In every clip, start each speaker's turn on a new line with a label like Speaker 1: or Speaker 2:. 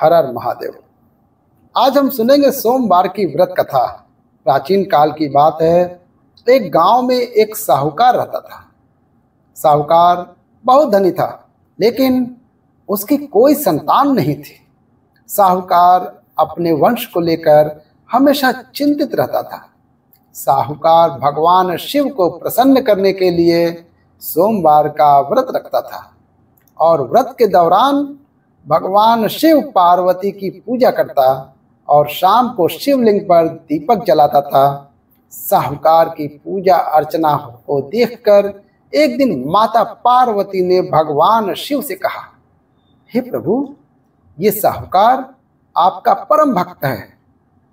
Speaker 1: हर हर महादेव। आज हम सुनेंगे सोमवार की व्रत कथा। प्राचीन काल की बात है। एक गांव में एक साहूकार रहता था। साहूकार बहुत धनी था, लेकिन उसकी कोई संतान नहीं थी। साहूकार अपने वंश को लेकर हमेशा चिंतित रहता था। साहूकार भगवान शिव को प्रसन्न करने के लिए सोमवार का व्रत रखता था और व्रत के दौरान भगवान शिव पार्वती की पूजा करता और शाम को शिवलिंग पर दीपक जलाता था। साहूकार की पूजा अर्चना को देखकर एक दिन माता पार्वती ने भगवान शिव से कहा, हे प्रभु, ये साहूकार आपका परम भक्त है।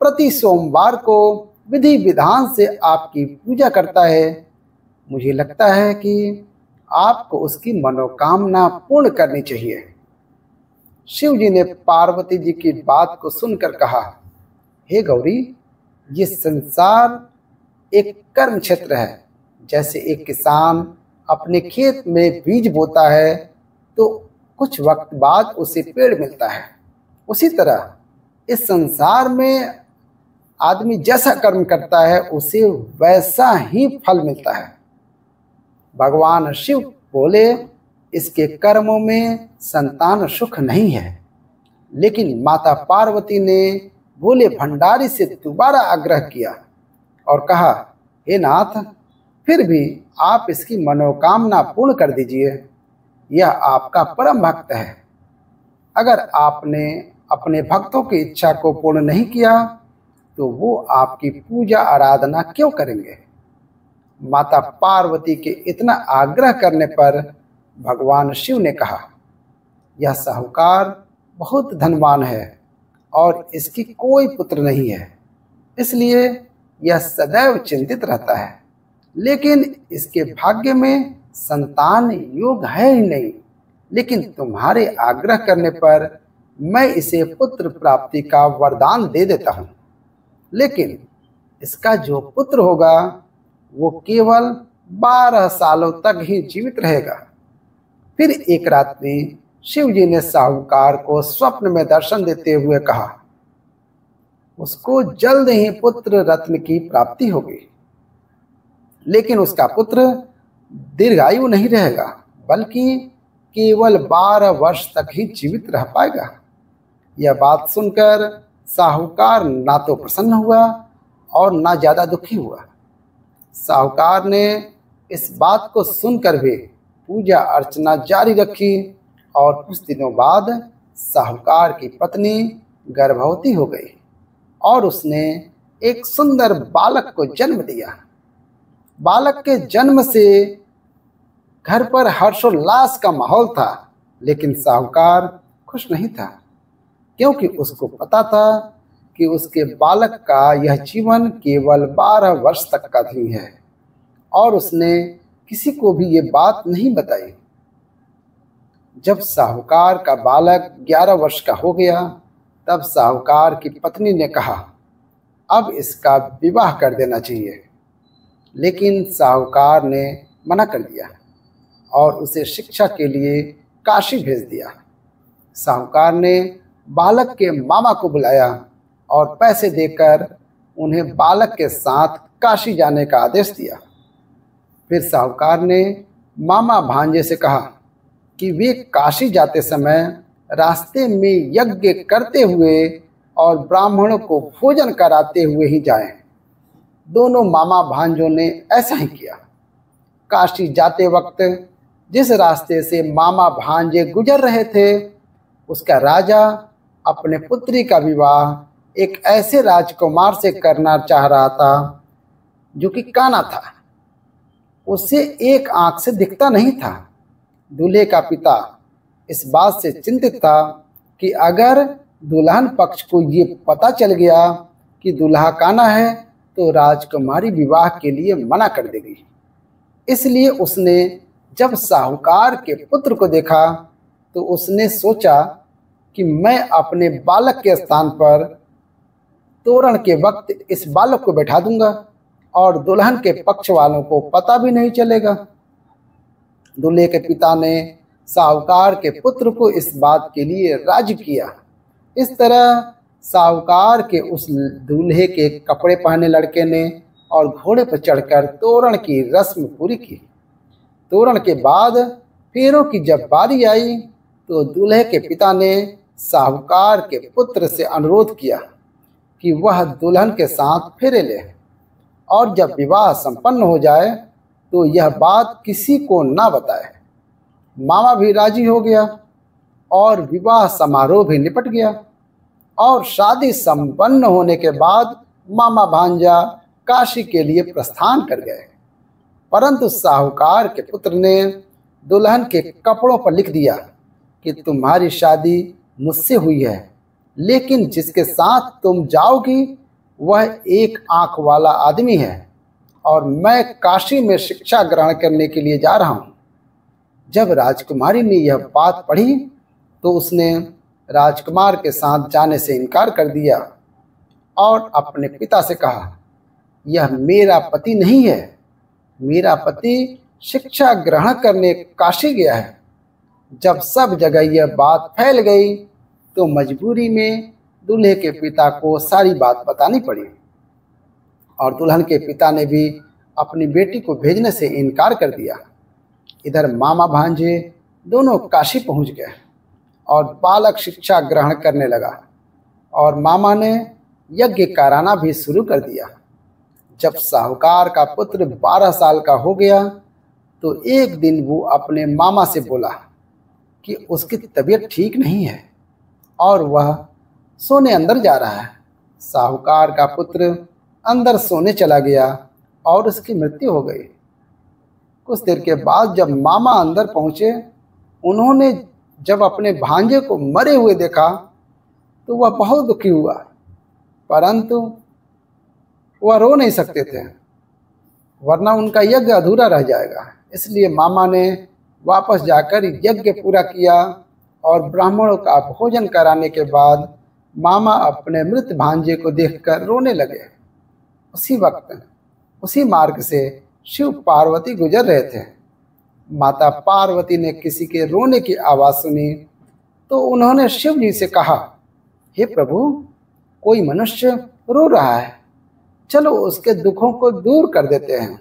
Speaker 1: प्रति सोमवार को विधि विधान से आपकी पूजा करता है। मुझे लगता है कि आपको उसकी मनोकामना पूर्ण करनी चाहिए। शिव जी ने पार्वती जी की बात को सुनकर कहा, हे गौरी, ये संसार एक कर्म क्षेत्र है। जैसे एक किसान अपने खेत में बीज बोता है तो कुछ वक्त बाद उसे पेड़ मिलता है, उसी तरह इस संसार में आदमी जैसा कर्म करता है उसे वैसा ही फल मिलता है। भगवान शिव बोले, इसके कर्मों में संतान सुख नहीं है। लेकिन माता पार्वती ने भोले भंडारी से दोबारा आग्रह किया और कहा, हे नाथ, फिर भी आप इसकी मनोकामना पूर्ण कर दीजिए। यह आपका परम भक्त है। अगर आपने अपने भक्तों की इच्छा को पूर्ण नहीं किया तो वो आपकी पूजा आराधना क्यों करेंगे। माता पार्वती के इतना आग्रह करने पर भगवान शिव ने कहा, यह साहूकार बहुत धनवान है और इसकी कोई पुत्र नहीं है, इसलिए यह सदैव चिंतित रहता है। लेकिन इसके भाग्य में संतान योग है ही नहीं। लेकिन तुम्हारे आग्रह करने पर मैं इसे पुत्र प्राप्ति का वरदान दे देता हूँ। लेकिन इसका जो पुत्र होगा वो केवल 12 सालों तक ही जीवित रहेगा। फिर एक रात्रि शिव जी ने साहूकार को स्वप्न में दर्शन देते हुए कहा, उसको जल्द ही पुत्र रत्न की प्राप्ति होगी। लेकिन उसका पुत्र दीर्घायु नहीं रहेगा, बल्कि केवल 12 वर्ष तक ही जीवित रह पाएगा। यह बात सुनकर साहूकार ना तो प्रसन्न हुआ और ना ज्यादा दुखी हुआ। साहूकार ने इस बात को सुनकर भी पूजा अर्चना जारी रखी और कुछ दिनों बाद साहूकार की पत्नी गर्भवती हो गई और उसने एक सुंदर बालक को जन्म दिया। बालक के जन्म से घर पर हर्षोल्लास का माहौल था, लेकिन साहूकार खुश नहीं था, क्योंकि उसको पता था कि उसके बालक का यह जीवन केवल 12 वर्ष तक का ही है और उसने किसी को भी ये बात नहीं बताई। जब साहूकार का बालक 11 वर्ष का हो गया, तब साहूकार की पत्नी ने कहा, अब इसका विवाह कर देना चाहिए। लेकिन साहूकार ने मना कर दिया और उसे शिक्षा के लिए काशी भेज दिया। साहूकार ने बालक के मामा को बुलाया और पैसे देकर उन्हें बालक के साथ काशी जाने का आदेश दिया। फिर साहूकार ने मामा भांजे से कहा कि वे काशी जाते समय रास्ते में यज्ञ करते हुए और ब्राह्मणों को भोजन कराते हुए ही जाएं। दोनों मामा भांजों ने ऐसा ही किया। काशी जाते वक्त जिस रास्ते से मामा भांजे गुजर रहे थे, उसका राजा अपने पुत्री का विवाह एक ऐसे राजकुमार से करना चाह रहा था जो कि काना था। उसे एक आंख से दिखता नहीं था। दूल्हे का पिता इस बात से चिंतित था कि अगर दुल्हन पक्ष को ये पता चल गया कि दूल्हा काना है तो राजकुमारी विवाह के लिए मना कर देगी। इसलिए उसने जब साहूकार के पुत्र को देखा तो उसने सोचा कि मैं अपने बालक के स्थान पर तोरण के वक्त इस बालक को बैठा दूंगा और दुल्हन के पक्ष वालों को पता भी नहीं चलेगा। दूल्हे के पिता ने साहूकार के पुत्र को इस बात के लिए राजी किया इस तरह साहूकार के उस दूल्हे के कपड़े पहने लड़के ने और घोड़े पर चढ़कर तोरण की रस्म पूरी की। तोरण के बाद फेरों की जब बारी आई तो दूल्हे के पिता ने साहूकार के पुत्र से अनुरोध किया कि वह दुल्हन के साथ फेरे ले और जब विवाह संपन्न हो जाए तो यह बात किसी को ना बताए। मामा भी राजी हो गया और विवाह समारोह भी निपट गया और शादी संपन्न होने के बाद मामा भांजा काशी के लिए प्रस्थान कर गए। परंतु साहूकार के पुत्र ने दुल्हन के कपड़ों पर लिख दिया कि तुम्हारी शादी मुझसे हुई है, लेकिन जिसके साथ तुम जाओगी वह एक आंख वाला आदमी है और मैं काशी में शिक्षा ग्रहण करने के लिए जा रहा हूँ। जब राजकुमारी ने यह बात पढ़ी तो उसने राजकुमार के साथ जाने से इनकार कर दिया और अपने पिता से कहा, यह मेरा पति नहीं है, मेरा पति शिक्षा ग्रहण करने काशी गया है। जब सब जगह यह बात फैल गई तो मजबूरी में दूल्हे के पिता को सारी बात बतानी पड़ी और दुल्हन के पिता ने भी अपनी बेटी को भेजने से इनकार कर दिया। इधर मामा भांजे दोनों काशी पहुंच गए और बालक शिक्षा ग्रहण करने लगा और मामा ने यज्ञ कराना भी शुरू कर दिया। जब साहूकार का पुत्र 12 साल का हो गया तो एक दिन वो अपने मामा से बोला कि उसकी तबीयत ठीक नहीं है और वह सोने अंदर जा रहा है। साहूकार का पुत्र अंदर सोने चला गया और उसकी मृत्यु हो गई। कुछ देर के बाद जब मामा अंदर पहुंचे, उन्होंने जब अपने भांजे को मरे हुए देखा तो वह बहुत दुखी हुआ, परंतु वह रो नहीं सकते थे वरना उनका यज्ञ अधूरा रह जाएगा। इसलिए मामा ने वापस जाकर यज्ञ पूरा किया और ब्राह्मणों का भोजन कराने के बाद मामा अपने मृत भांजे को देखकर रोने लगे। उसी वक्त उसी मार्ग से शिव पार्वती गुजर रहे थे। माता पार्वती ने किसी के रोने की आवाज़ सुनी तो उन्होंने शिव जी से कहा, हे प्रभु, कोई मनुष्य रो रहा है, चलो उसके दुखों को दूर कर देते हैं।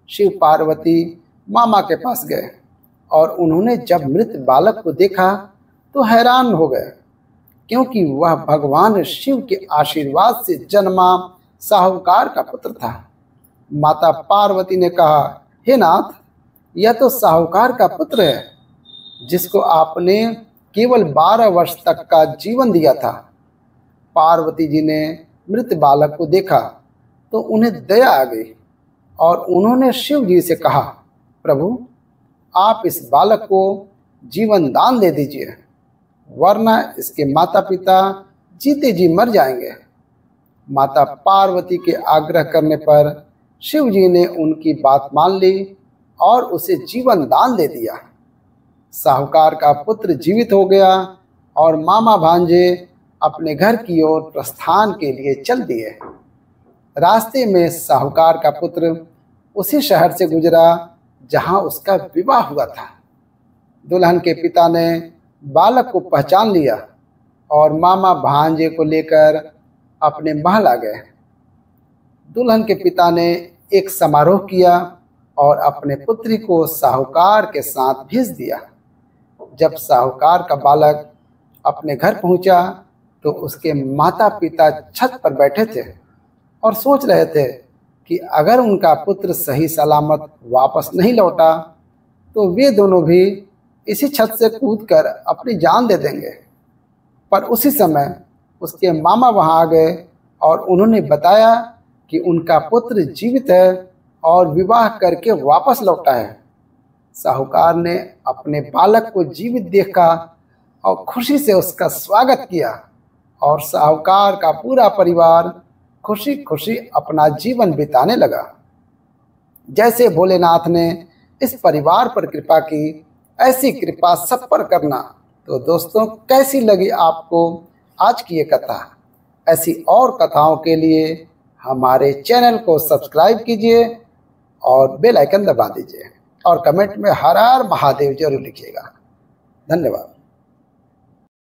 Speaker 1: शिव पार्वती मामा के पास गए और उन्होंने जब मृत बालक को देखा तो हैरान हो गए, क्योंकि वह भगवान शिव के आशीर्वाद से जन्मा साहूकार का पुत्र था। माता पार्वती ने कहा, हे नाथ, यह तो साहूकार का पुत्र है जिसको आपने केवल 12 वर्ष तक का जीवन दिया था। पार्वती जी ने मृत बालक को देखा तो उन्हें दया आ गई और उन्होंने शिव जी से कहा, प्रभु, आप इस बालक को जीवन दान दे दीजिए, वरना इसके माता पिता जीते जी मर जाएंगे। माता पार्वती के आग्रह करने पर शिव जी ने उनकी बात मान ली और उसे जीवन दान दे दिया। साहूकार का पुत्र जीवित हो गया और मामा भांजे अपने घर की ओर प्रस्थान के लिए चल दिए। रास्ते में साहूकार का पुत्र उसी शहर से गुजरा जहां उसका विवाह हुआ था। दुल्हन के पिता ने बालक को पहचान लिया और मामा भांजे को लेकर अपने महल आ गए। दुल्हन के पिता ने एक समारोह किया और अपने पुत्री को साहूकार के साथ भेज दिया। जब साहूकार का बालक अपने घर पहुंचा तो उसके माता पिता छत पर बैठे थे और सोच रहे थे कि अगर उनका पुत्र सही सलामत वापस नहीं लौटा तो वे दोनों भी इसी छत से कूदकर अपनी जान दे देंगे। पर उसी समय उसके मामा वहां आ गए और उन्होंने बताया कि उनका पुत्र जीवित है और विवाह करके वापस लौटा है। साहूकार ने अपने बालक को जीवित देखा और खुशी से उसका स्वागत किया और साहूकार का पूरा परिवार खुशी खुशी अपना जीवन बिताने लगा। जैसे भोलेनाथ ने इस परिवार पर कृपा की, ऐसी कृपा सब पर करना। तो दोस्तों, कैसी लगी आपको आज की ये कथा? ऐसी और कथाओं के लिए हमारे चैनल को सब्सक्राइब कीजिए और बेल आइकन दबा दीजिए और कमेंट में हर हर महादेव जरूर लिखिएगा। धन्यवाद।